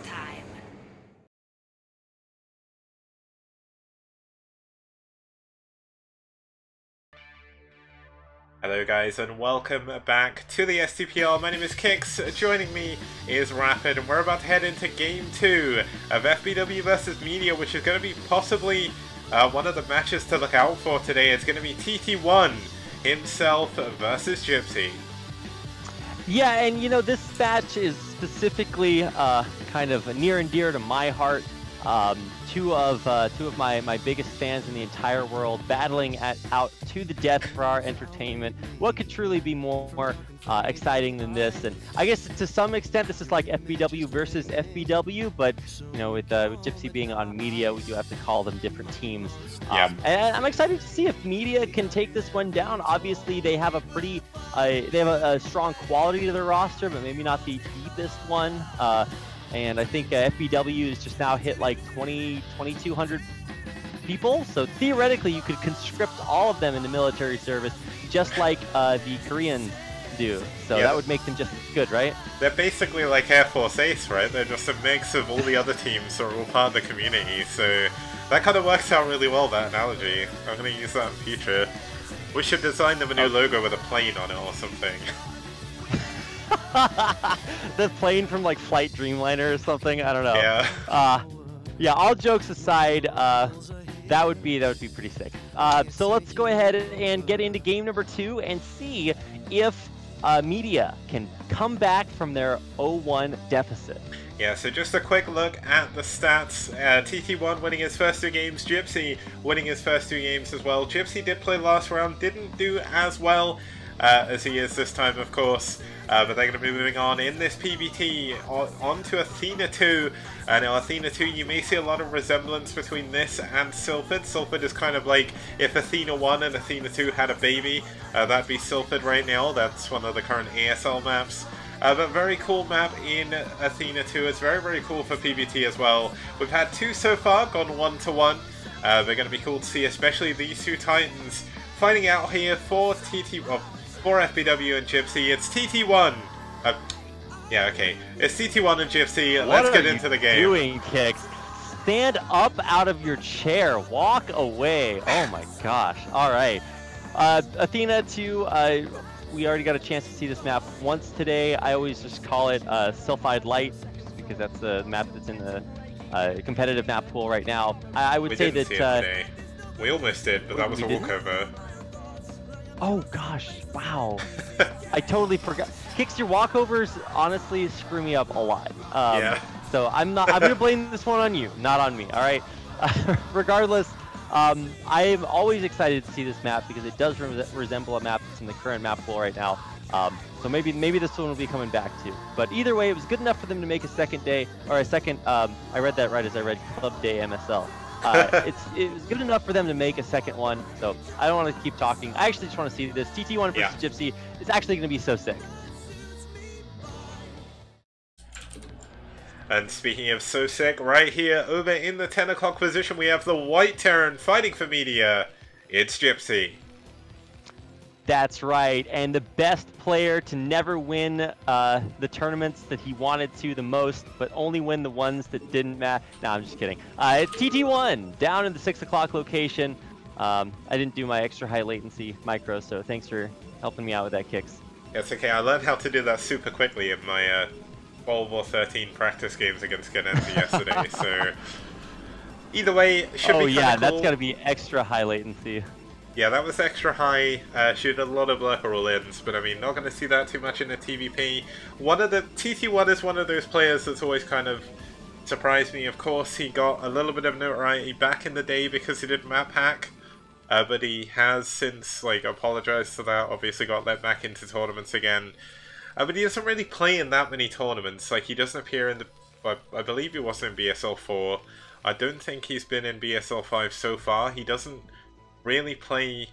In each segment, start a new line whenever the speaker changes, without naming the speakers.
time.
Hello guys and welcome back to the STPR. My name is Kix, joining me is Rapid, and we're about to head into Game 2 of FBW vs Media, which is going to be possibly one of the matches to look out for today. It's going to be TT1 himself versus Gypsy.
Yeah, and you know, this match is specifically kind of near and dear to my heart. Two of my biggest fans in the entire world battling out to the death for our entertainment. What could truly be more exciting than this? And I guess to some extent this is like FBW versus FBW, but you know, with Gypsy being on Media, we do have to call them different teams. And I'm excited to see if Media can take this one down. Obviously, they have a pretty they have a strong quality to their roster, but maybe not the deepest one. And I think FBW has just now hit like 2,200 people. So theoretically, you could conscript all of them into military service, just like the Koreans do. So that would make them just as good, right?
They're basically like Air Force Ace, right? They're just a mix of all the other teams that are all part of the community. So that kind of works out really well, that analogy. I'm going to use that in future. We should design them a new logo with a plane on it or something.
The plane from like Flight Dreamliner or something. I don't know.
Yeah.
Yeah. All jokes aside, that would be pretty sick. So let's go ahead and get into game number 2 and see if Media can come back from their 0-1 deficit.
Yeah, so just a quick look at the stats. TT1 winning his first 2 games, Gypsy winning his first 2 games as well. Gypsy did play last round, didn't do as well as he is this time, of course. But they're going to be moving on in this PBT on to Athena 2. Now Athena 2, you may see a lot of resemblance between this and Silphid. Silphid is kind of like if Athena 1 and Athena 2 had a baby. That'd be Silphid right now. That's one of the current ASL maps. But very cool map in Athena 2. It's very, very cool for PBT as well. We've had 2 so far, gone 1-1. They're going to be cool to see, especially these 2 Titans fighting out here for for FBW and Gypsy. It's TT1. Yeah, okay. It's TT1 and Gypsy. Let's get into the game.
What are you doing, Kix? Stand up out of your chair. Walk away. Oh my gosh. All right. Athena 2, we already got a chance to see this map once today. I always just call it Sulfide Light, just because that's the map that's in the competitive map pool right now. I would say that...
today. We almost did, but that was a walkover.
Oh gosh, wow. I totally forgot. Kix, your walkovers honestly screw me up a lot.
Yeah.
So I'm gonna blame this one on you, not on me, alright? Regardless, I'm always excited to see this map because it does resemble a map that's in the current map pool right now. So maybe this one will be coming back too. But either way, it was good enough for them to make a second day, or a second, I read that right as I read Club Day MSL. It was good enough for them to make a second one, so I don't want to keep talking. I actually just want to see this. TT1 versus Gypsy is actually going to be so sick.
And speaking of so sick, right here over in the 10 o'clock position, we have the White Terran fighting for Media. It's Gypsy.
That's right, and the best player to never win the tournaments that he wanted to the most, but only win the ones that didn't matter. No, I'm just kidding. It's TT1 down in the 6 o'clock location. I didn't do my extra high latency micro, so thanks for helping me out with that, Kix.
It's okay, I learned how to do that super quickly in my 12 or 13 practice games against Genenzi yesterday, so either way, should be kinda cool.
That's got to be extra high latency.
Yeah, that was extra high, shooting a lot of lurker roll-ins, but I mean, not going to see that too much in a TVP. TT1 is one of those players that's always kind of surprised me. Of course, he got a little bit of notoriety back in the day because he did map hack, but he has since, like, apologized for that, obviously got let back into tournaments again. But he doesn't really play in that many tournaments. Like, he doesn't appear in the... I believe he wasn't in BSL 4. I don't think he's been in BSL 5 so far. He doesn't really play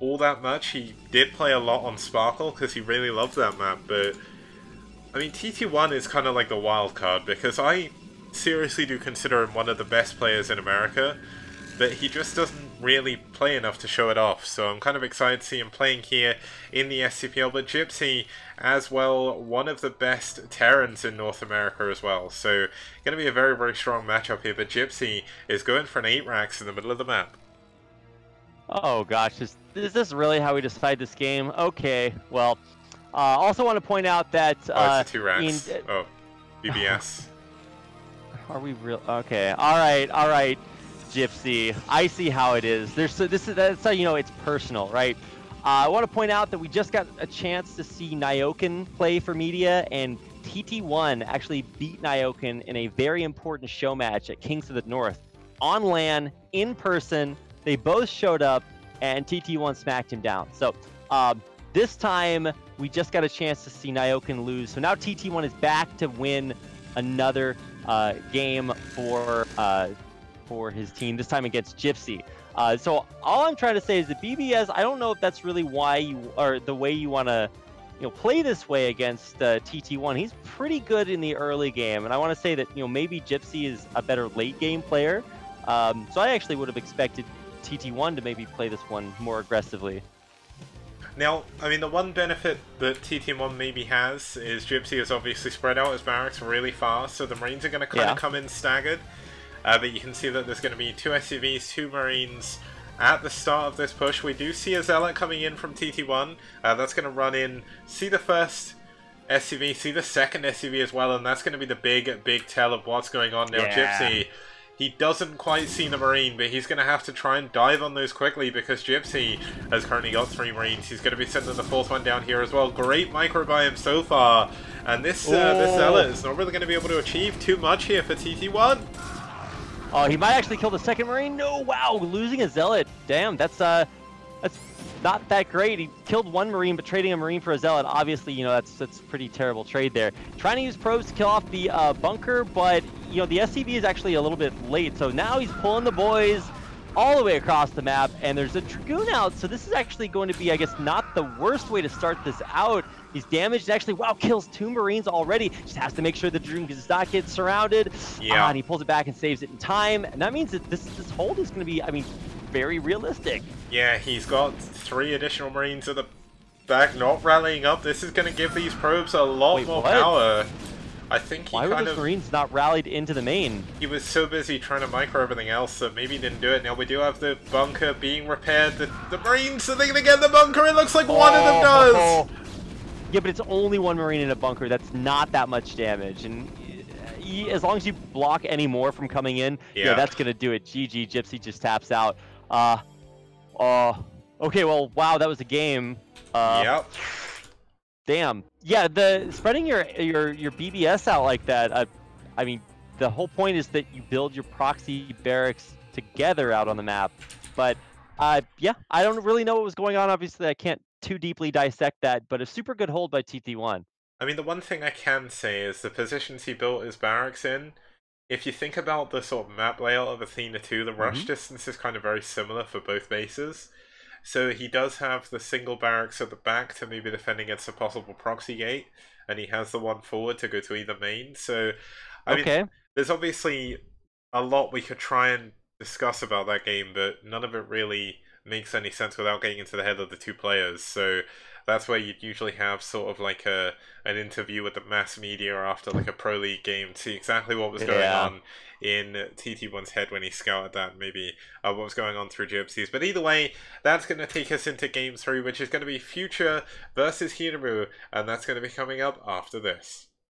all that much. He did play a lot on Sparkle because he really loved that map, but I mean, TT1 is kind of like the wild card because I seriously do consider him one of the best players in America, but he just doesn't really play enough to show it off. So I'm kind of excited to see him playing here in the SCPL. But Gypsy, as well, one of the best Terrans in North America as well. So going to be a very, very strong matchup here. But Gypsy is going for an 8 racks in the middle of the map.
Oh gosh, is this really how we decide this game? Okay, well, also want to point out that
it's a 2 racks. BBS.
Are we real? Okay, all right, Gypsy. I see how it is. That's how you know it's personal, right? I want to point out that we just got a chance to see Nyoken play for Media, and TT1 actually beat Nyoken in a very important show match at Kings of the North on LAN in person. They both showed up, and TT1 smacked him down. So this time, we just got a chance to see Nyoken lose. So now TT1 is back to win another game for his team, this time against Gypsy. So all I'm trying to say is that BBS, I don't know if that's really why you, or the way you want to play this way against TT1. He's pretty good in the early game, and I want to say that maybe Gypsy is a better late game player. So I actually would have expected TT1 to maybe play this one more aggressively.
Now, I mean, the one benefit that TT1 maybe has is Gypsy has obviously spread out his barracks really fast, so the Marines are going to kind of come in staggered. But you can see that there's going to be 2 SCVs, 2 Marines at the start of this push. We do see a Zealot coming in from TT1. That's going to run in, see the first SCV, see the second SCV as well, and that's going to be the big tell of what's going on now. Gypsy, he doesn't quite see the Marine, but he's going to have to try and dive on those quickly because Gypsy has currently got 3 Marines. He's going to be sending the 4th one down here as well. Great micro by him so far. And this Zealot is not really going to be able to achieve too much here for TT1.
Oh, he might actually kill the 2nd Marine. No, wow, losing a Zealot. Damn, that's not that great. He killed 1 Marine, but trading a Marine for a Zealot, obviously, that's a pretty terrible trade there. Trying to use probes to kill off the bunker, but the SCV is actually a little bit late. So now he's pulling the boys all the way across the map, and there's a Dragoon out. So this is actually going to be, I guess, not the worst way to start this out. He's damaged, and actually, wow, kills 2 Marines already. Just has to make sure the Dragoon does not get surrounded. Yeah. And he pulls it back and saves it in time. And that means that this hold is going to be, I mean, very realistic.
Yeah, he's got 3 additional Marines at the back, not rallying up. This is going to give these probes a lot more power. I think he
Why were those Marines not rallied into the main?
He was so busy trying to micro everything else that maybe he didn't do it. Now we do have the bunker being repaired. The Marines, are they going to get the bunker? It looks like one of them does!
Yeah, but it's only 1 Marine in a bunker. That's not that much damage. And as long as you block any more from coming in, yeah that's going to do it. GG, Gypsy just taps out. Okay, well, wow, that was a game.
Yep.
Damn. Yeah, spreading your BBS out like that, I mean, the whole point is that you build your proxy barracks together out on the map. But, yeah, I don't really know what was going on. Obviously, I can't too deeply dissect that, but a super good hold by TT1.
I mean, the one thing I can say is the positions he built his barracks in, if you think about the sort of map layout of Athena 2, the rush distance is kind of very similar for both bases. So he does have the single barracks at the back to maybe defend against a possible proxy gate, and he has the one forward to go to either main. So, I mean, there's obviously a lot we could try and discuss about that game, but none of it really makes any sense without getting into the head of the 2 players. So that's where you'd usually have sort of like an interview with the mass media after like a Pro League game to see exactly what was going on in TT1's head when he scouted that, maybe what was going on through Gypsies. But either way, that's going to take us into Game 3, which is going to be Future versus Hiramu, and that's going to be coming up after this.